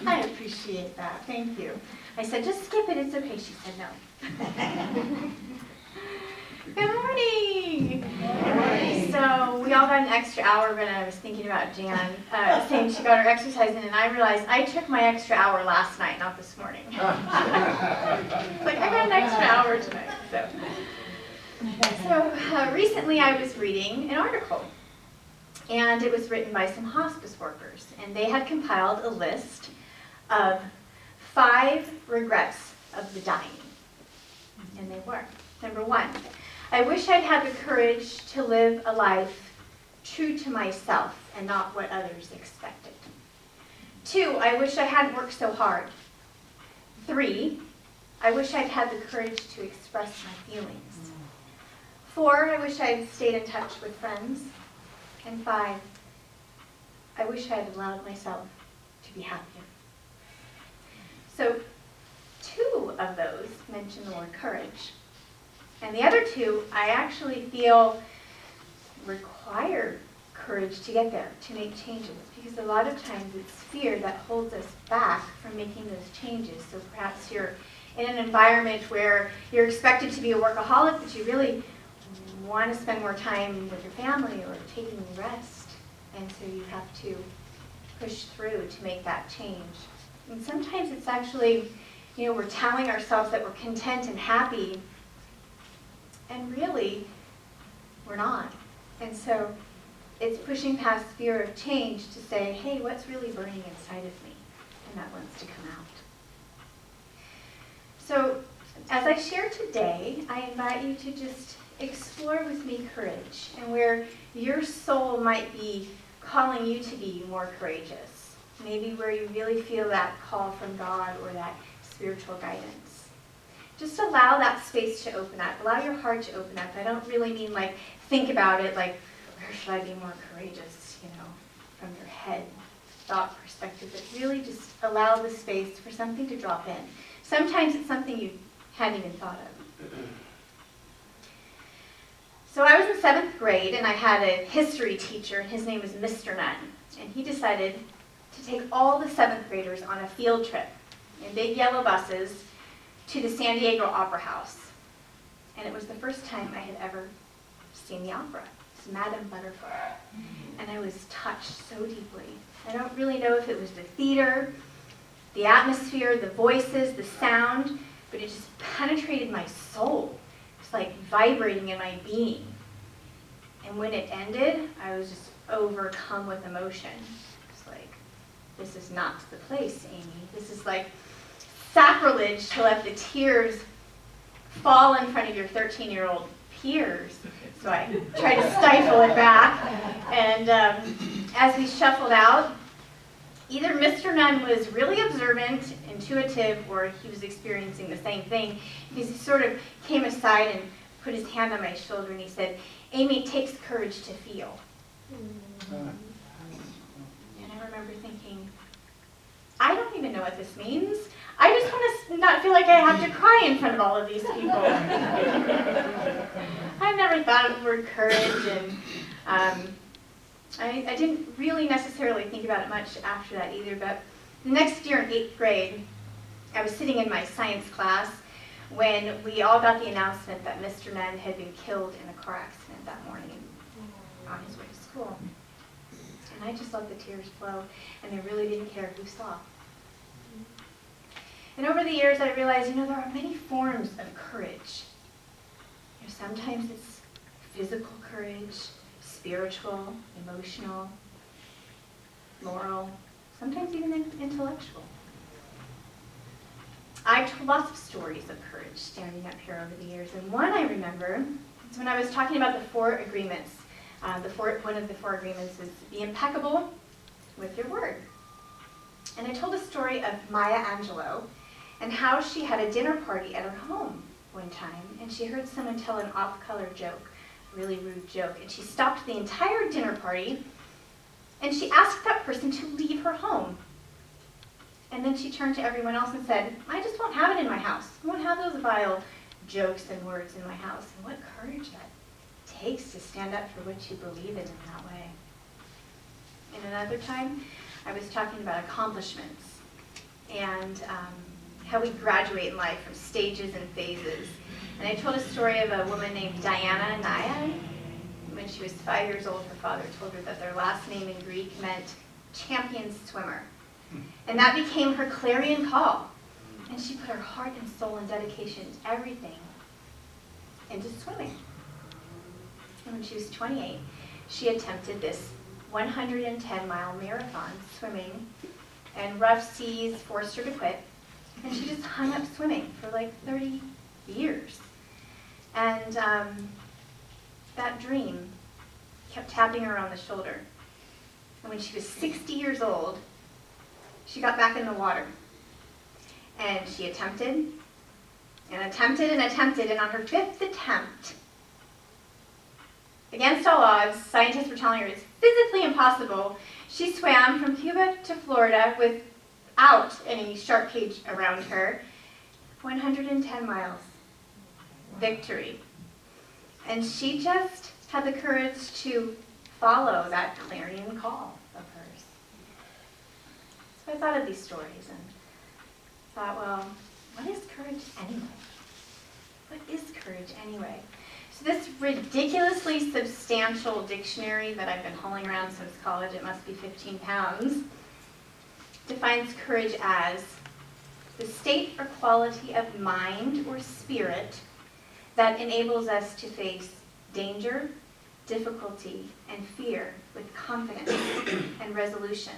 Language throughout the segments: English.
I appreciate that. Thank you. I said, just skip it. It's okay. She said no. Good morning. Good morning. So we all got an extra hour, but I was thinking about Jan saying she got her exercise in, and I realized I took my extra hour last night, not this morning. It's like, I got an extra hour tonight. So recently I was reading an article, and it was written by some hospice workers, and they had compiled a list of 5 regrets of the dying. And they were: number 1, I wish I'd had the courage to live a life true to myself and not what others expected. 2, I wish I hadn't worked so hard. 3, I wish I'd had the courage to express my feelings. 4, I wish I'd stayed in touch with friends. And 5, I wish I'd allowed myself to be happier. So 2 of those mention the word courage. And the other 2, I actually feel require courage to get there, to make changes. Because a lot of times it's fear that holds us back from making those changes. So perhaps you're in an environment where you're expected to be a workaholic, but you really want to spend more time with your family or taking rest. And so you have to push through to make that change. And sometimes it's actually, we're telling ourselves that we're content and happy, and really, we're not. And so it's pushing past fear of change to say, hey, what's really burning inside of me? And that wants to come out. So as I share today, I invite you to just explore with me courage and where your soul might be calling you to be more courageous. Maybe where you really feel that call from God or that spiritual guidance. Just allow that space to open up. Allow your heart to open up. I don't really mean like think about it like, where should I be more courageous, from your head thought perspective, but really just allow the space for something to drop in. Sometimes it's something you hadn't even thought of. So I was in 7th grade, and I had a history teacher, and his name was Mr. Nunn. And he decided to take all the 7th graders on a field trip in big yellow buses to the San Diego Opera House. And it was the first time I had ever seen the opera. It was Madame Butterfly. And I was touched so deeply. I don't really know if it was the theater, the atmosphere, the voices, the sound, but it just penetrated my soul. It's like vibrating in my being. And when it ended, I was just overcome with emotion. It's like, this is not the place, Amy. This is like sacrilege to let the tears fall in front of your 13-year-old peers. So I tried to stifle it back. And as we shuffled out, either Mr. Nunn was really observant, intuitive, or he was experiencing the same thing. He sort of came aside and put his hand on my shoulder and he said, Amy, it takes courage to feel. And I remember thinking, I don't even know what this means. I just want to not feel like I have to cry in front of all of these people. I've never thought of the word courage, and I didn't really necessarily think about it much after that either, but the next year in 8th grade, I was sitting in my science class when we all got the announcement that Mr. Nunn had been killed in a car accident that morning on his way to school. And I just let the tears flow, and I really didn't care who saw. And over the years, I realized, there are many forms of courage. Sometimes it's physical courage, spiritual, emotional, moral, sometimes even intellectual. I've told lots of stories of courage standing up here over the years, and one I remember is when I was talking about the 4 agreements. One of the 4 agreements is be impeccable with your word. And I told a story of Maya Angelou and how she had a dinner party at her home one time, and she heard someone tell an off-color joke, a really rude joke, and she stopped the entire dinner party, and she asked that person to leave her home. And then she turned to everyone else and said, I just won't have it in my house. I won't have those vile jokes and words in my house. And what courage that takes to stand up for what you believe in that way. And another time, I was talking about accomplishments. and how we graduate in life from stages and phases. And I told a story of a woman named Diana Naya. When she was 5 years old, her father told her that their last name in Greek meant champion swimmer. And that became her clarion call. And she put her heart and soul and dedication to everything into swimming. And when she was 28, she attempted this 110-mile marathon swimming, and rough seas forced her to quit. And she just hung up swimming for like 30 years. And that dream kept tapping her on the shoulder. And when she was 60 years old, she got back in the water. And she attempted, and attempted, and attempted, and on her 5th attempt, against all odds, scientists were telling her it's physically impossible, she swam from Cuba to Florida without any shark cage around her, 110 miles. Victory. And she just had the courage to follow that clarion call of hers. So I thought of these stories and thought, well, what is courage anyway? What is courage anyway? So this ridiculously substantial dictionary that I've been hauling around since college, it must be 15 pounds, defines courage as the state or quality of mind or spirit that enables us to face danger, difficulty, and fear with confidence and resolution.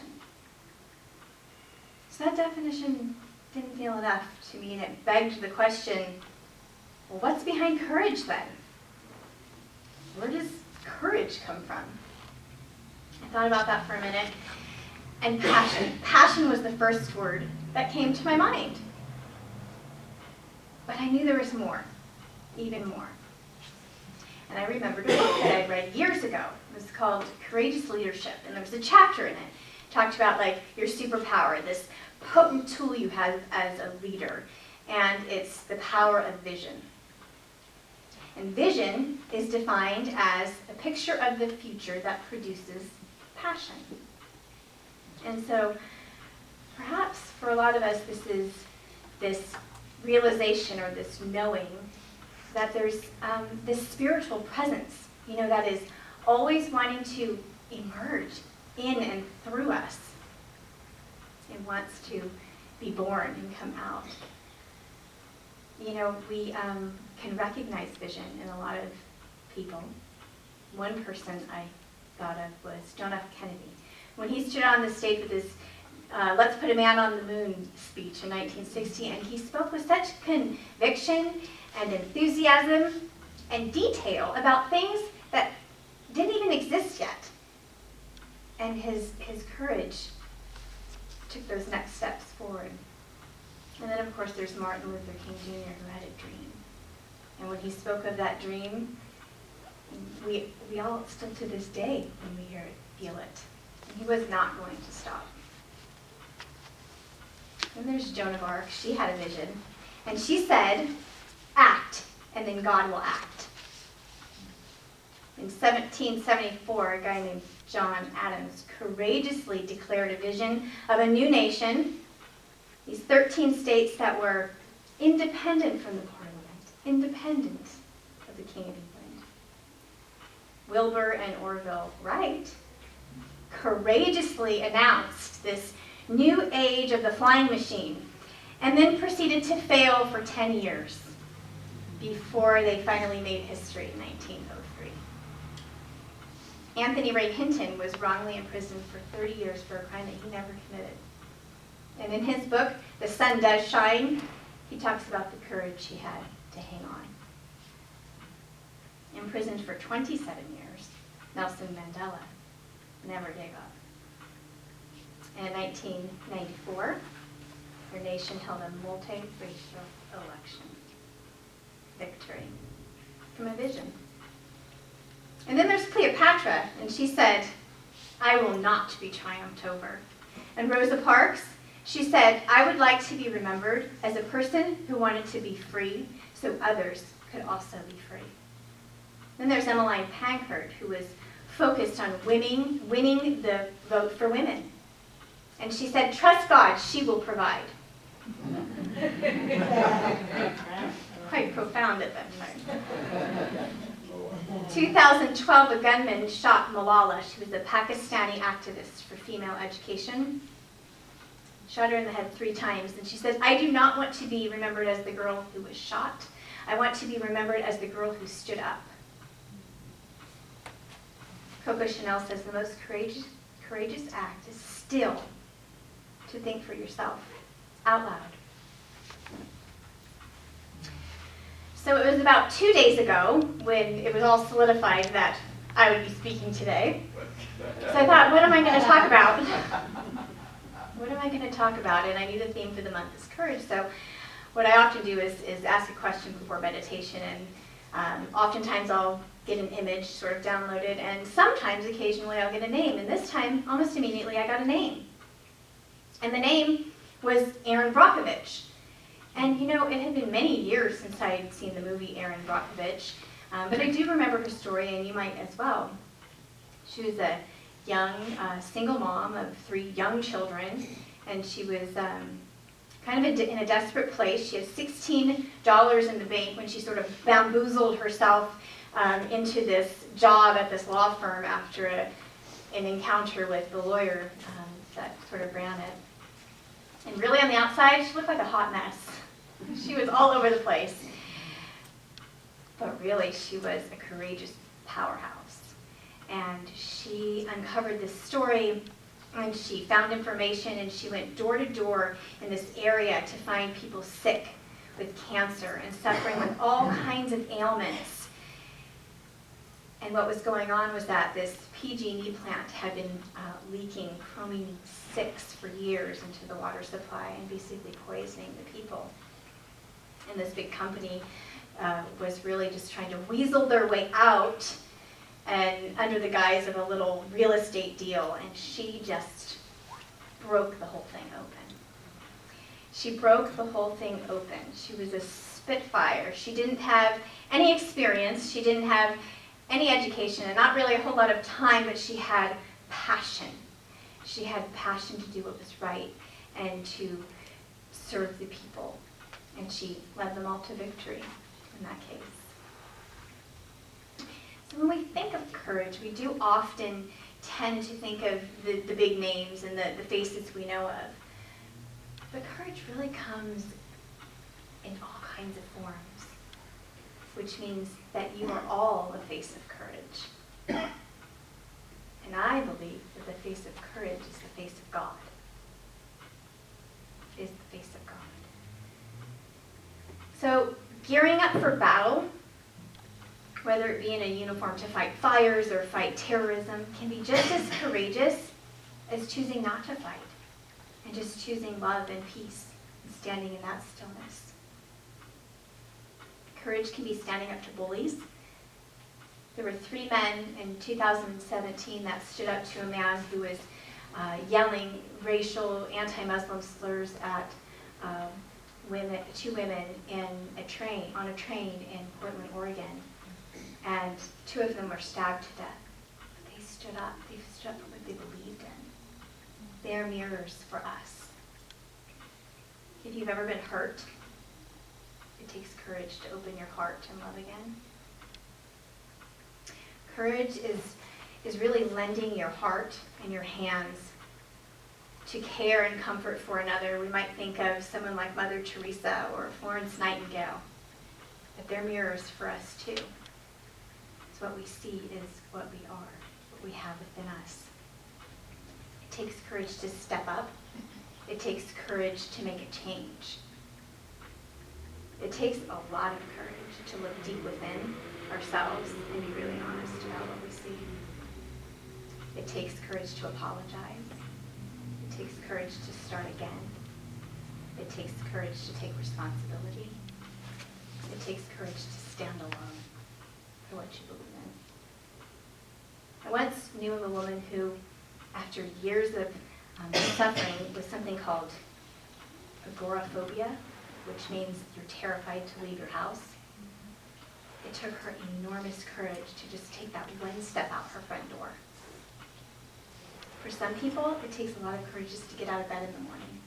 So that definition didn't feel enough to me, and it begged the question, well, what's behind courage then? Where does courage come from? I thought about that for a minute, and passion. Passion was the first word that came to my mind. But I knew there was more, even more. And I remembered a book that I'd read years ago. It was called Courageous Leadership, and there was a chapter in it. It talked about like your superpower, this potent tool you have as a leader, and it's the power of vision. And vision is defined as a picture of the future that produces passion. And so perhaps for a lot of us this is this realization or this knowing that there's this spiritual presence, that is always wanting to emerge in and through us. It wants to be born and come out. We can recognize vision in a lot of people. One person I thought of was John F. Kennedy. When he stood on the stage with his Let's Put a Man on the Moon speech in 1960, and he spoke with such conviction and enthusiasm and detail about things that didn't even exist yet. And his courage took those next steps forward. And then, of course, there's Martin Luther King Jr., who had a dream. And when he spoke of that dream, we all still to this day, when we hear it, feel it. And he was not going to stop. And there's Joan of Arc. She had a vision. And she said, act, and then God will act. In 1774, a guy named John Adams courageously declared a vision of a new nation, these 13 states that were independent from the Parliament, independent of the King of England. Wilbur and Orville Wright courageously announced this new age of the flying machine, and then proceeded to fail for 10 years before they finally made history in 1903. Anthony Ray Hinton was wrongly imprisoned for 30 years for a crime that he never committed. And in his book, The Sun Does Shine, he talks about the courage he had to hang on. Imprisoned for 27 years, Nelson Mandela never gave up. And in 1994, our nation held a multiracial election. Victory from a vision. And then there's Cleopatra, and she said, I will not be triumphed over. And Rosa Parks, she said, I would like to be remembered as a person who wanted to be free so others could also be free. Then there's Emmeline Pankhurst, who was focused on winning the vote for women. And she said, trust God, she will provide. Quite profound at that time. 2012, a gunman shot Malala. She was a Pakistani activist for female education. Shot her in the head 3 times, and she says, "I do not want to be remembered as the girl who was shot. I want to be remembered as the girl who stood up." Coco Chanel says the most courageous act is still to think for yourself, out loud. So it was about 2 days ago when it was all solidified that I would be speaking today. So I thought, what am I going to talk about? What am I going to talk about? And I knew the theme for the month is courage. So what I often do is ask a question before meditation. And oftentimes I'll get an image sort of downloaded. And sometimes, occasionally, I'll get a name. And this time, almost immediately, I got a name. And the name was Erin Brockovich. And you know, it had been many years since I had seen the movie Erin Brockovich. But I do remember her story, and you might as well. She was a young single mom of 3 young children, and she was kind of in a desperate place. She had $16 in the bank when she sort of bamboozled herself into this job at this law firm after an encounter with the lawyer that sort of ran it. And really on the outside, she looked like a hot mess. She was all over the place. But really, she was a courageous powerhouse. And she uncovered this story, and she found information, and she went door to door in this area to find people sick with cancer and suffering with all kinds of ailments. And what was going on was that this PG&E plant had been leaking chromium-6 for years into the water supply and basically poisoning the people. And this big company was really just trying to weasel their way out, and under the guise of a little real estate deal, and she just broke the whole thing open. She broke the whole thing open. She was a spitfire. She didn't have any experience. She didn't have any education, and not really a whole lot of time, but she had passion. She had passion to do what was right and to serve the people, and she led them all to victory in that case. So when we think of courage, we do often tend to think of the big names and the faces we know of. But courage really comes in all kinds of forms, which means that you are all a face of courage. And I believe that the face of courage is the face of God. It is the face of God. So gearing up for battle, whether it be in a uniform to fight fires or fight terrorism, can be just as courageous as choosing not to fight and just choosing love and peace and standing in that stillness. Courage can be standing up to bullies. There were 3 men in 2017 that stood up to a man who was yelling racial, anti-Muslim slurs at 2 women on a train in Portland, Oregon. And 2 of them were stabbed to death. But they stood up. They stood up for what they believed in. They are mirrors for us. If you've ever been hurt, it takes courage to open your heart and love again. Courage is really lending your heart and your hands to care and comfort for another. We might think of someone like Mother Teresa or Florence Nightingale, but they're mirrors for us too. So what we see is what we are, what we have within us. It takes courage to step up. It takes courage to make a change. It takes a lot of courage to look deep within ourselves and be really honest about what we see. It takes courage to apologize. It takes courage to start again. It takes courage to take responsibility. It takes courage to stand alone for what you believe in. I once knew of a woman who, after years of suffering with something called agoraphobia, which means you're terrified to leave your house, it took her enormous courage to just take that one step out her front door. For some people, it takes a lot of courage just to get out of bed in the morning.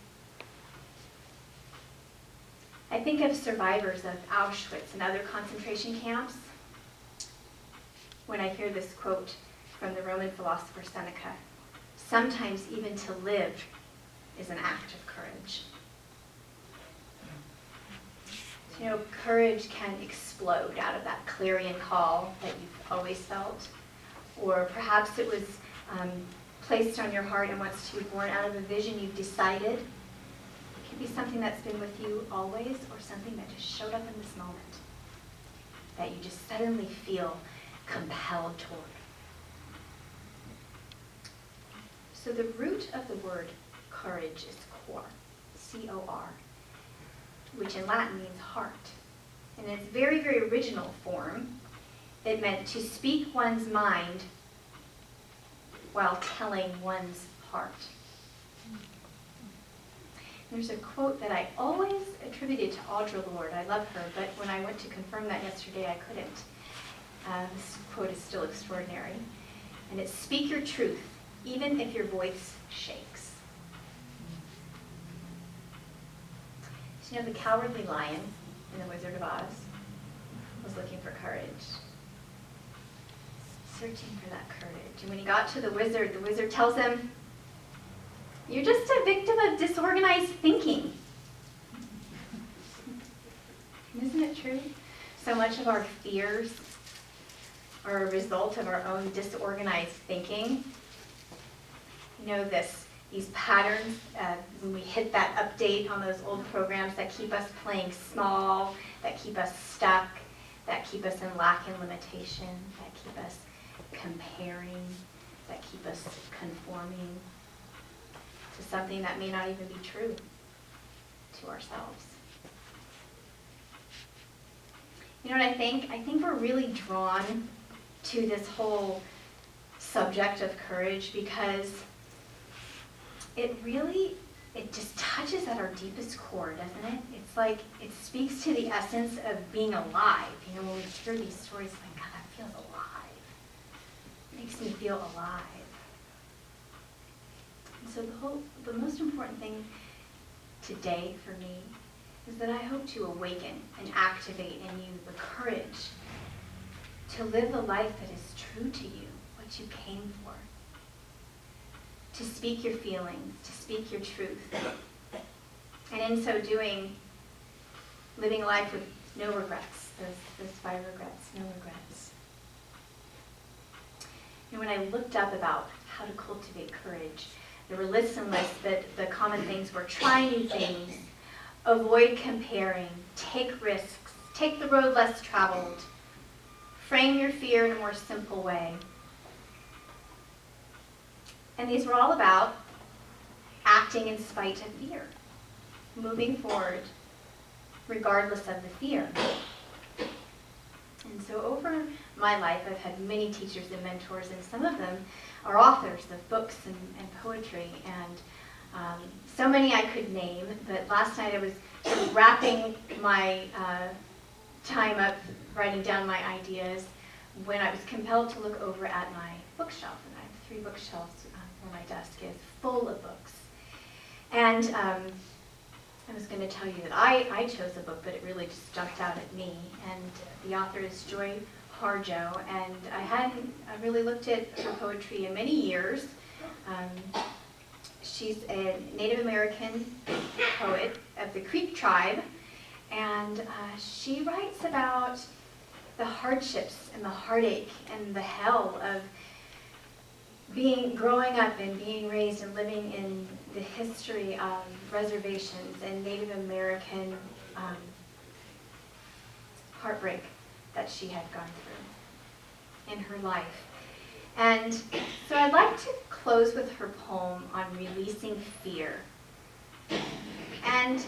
think of survivors of Auschwitz and other concentration camps when I hear this quote from the Roman philosopher Seneca. Sometimes even to live is an act of courage. You know, courage can explode out of that clarion call that you've always felt, or perhaps it was placed on your heart and wants to be born out of a vision you've decided. It could be something that's been with you always, or something that just showed up in this moment that you just suddenly feel compelled toward. So the root of the word courage is cor, C-O-R, which in Latin means heart. In its very, very original form, it meant to speak one's mind while telling one's heart. There's a quote that I always attributed to Audre Lorde. I love her, but when I went to confirm that yesterday, I couldn't. This quote is still extraordinary. And it's, speak your truth, even if your voice shakes. So, you know, the Cowardly Lion in The Wizard of Oz was looking for courage, searching for that courage. And when he got to the wizard tells him, you're just a victim of disorganized thinking. Isn't it true? So much of our fears are a result of our own disorganized thinking. You know, these patterns, when we hit that update on those old programs that keep us playing small, that keep us stuck, that keep us in lack and limitation, that keep us comparing, that keep us conforming to something that may not even be true to ourselves. You know what I think? I think we're really drawn to this whole subject of courage because it just touches at our deepest core, doesn't it? It's like it speaks to the essence of being alive. You know, when we hear these stories, like, God, that feels alive. It makes me feel alive. And so the most important thing today for me is that I hope to awaken and activate in you the courage to live the life that is true to you, what you came for. To speak your feelings, to speak your truth. And in so doing, living life with no regrets, those 5 regrets, no regrets. And when I looked up about how to cultivate courage, there were lists and lists that the common things were try new things, avoid comparing, take risks, take the road less traveled, frame your fear in a more simple way. And these were all about acting in spite of fear, moving forward regardless of the fear. And so over my life, I've had many teachers and mentors, and some of them are authors of books and poetry, and so many I could name, but last night I was sort of wrapping my time up, writing down my ideas, when I was compelled to look over at my bookshelf, and I have 3 bookshelves where my desk is, full of books. And I was going to tell you that I chose a book, but it really just jumped out at me. And the author is Joy Harjo, and I hadn't really looked at her poetry in many years. She's a Native American poet of the Creek tribe, and she writes about the hardships and the heartache and the hell of growing up and being raised and living in the history of reservations and Native American heartbreak that she had gone through in her life. And so I'd like to close with her poem on releasing fear. And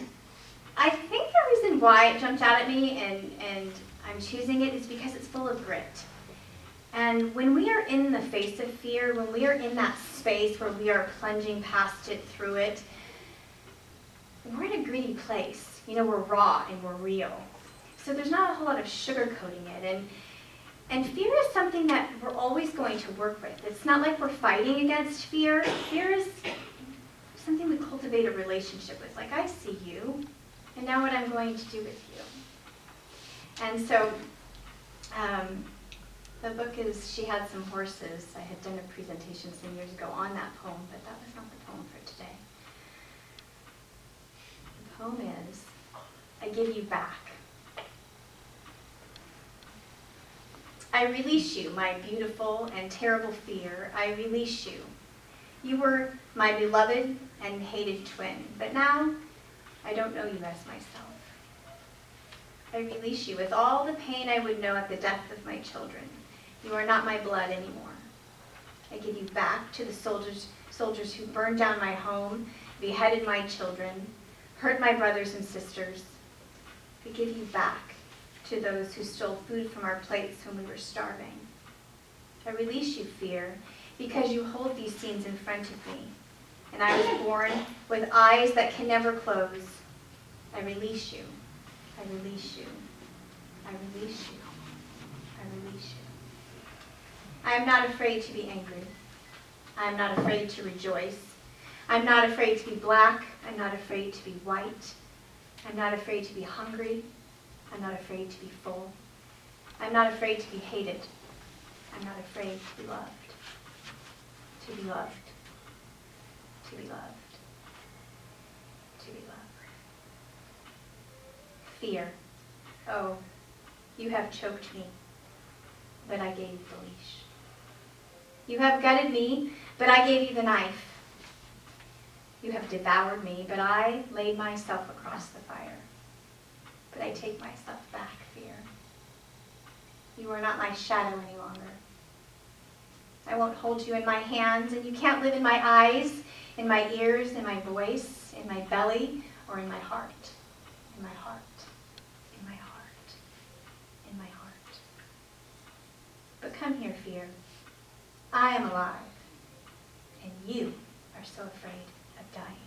I think the reason why it jumped out at me and I'm choosing it is because it's full of grit. And when we are in the face of fear, when we are in that space where we are plunging past it, through it, we're in a gritty place. You know, we're raw and we're real. So there's not a whole lot of sugarcoating it. And fear is something that we're always going to work with. It's not like we're fighting against fear. Fear is something we cultivate a relationship with. Like, I see you. and now what I'm going to do with you. And so the book is, she had some horses. I had done a presentation some years ago on that poem, but that was not the poem for today. The poem is, I give you back. I release you, my beautiful and terrible fear. I release you. You were my beloved and hated twin, but now I don't know you as myself. I release you with all the pain I would know at the death of my children. You are not my blood anymore. I give you back to the soldiers who burned down my home, beheaded my children, hurt my brothers and sisters. I give you back to those who stole food from our plates when we were starving. I release you, fear, because you hold these scenes in front of me, and I was born with eyes that can never close. I release you. I release you. I release you. I release you. I am not afraid to be angry. I am not afraid to rejoice. I'm not afraid to be black. I'm not afraid to be white. I'm not afraid to be hungry. I'm not afraid to be full. I'm not afraid to be hated. I'm not afraid to be loved. To be loved. To be loved. To be loved. Fear. Oh, you have choked me, but I gave you the leash. You have gutted me, but I gave you the knife. You have devoured me, but I laid myself across the fire. But I take myself back, fear. You are not my shadow any longer. I won't hold you in my hands, and you can't live in my eyes, in my ears, in my voice, in my belly, or in my heart. In my heart. In my heart. In my heart. But come here, fear. I am alive, and you are so afraid of dying.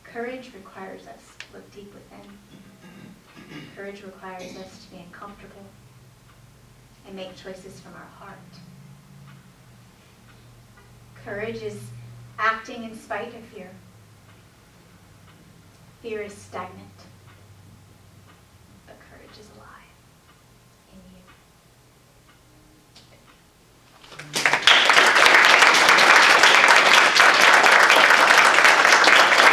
Courage requires us to look deep within. Courage requires us to be uncomfortable and make choices from our heart. Courage is acting in spite of fear. Fear is stagnant.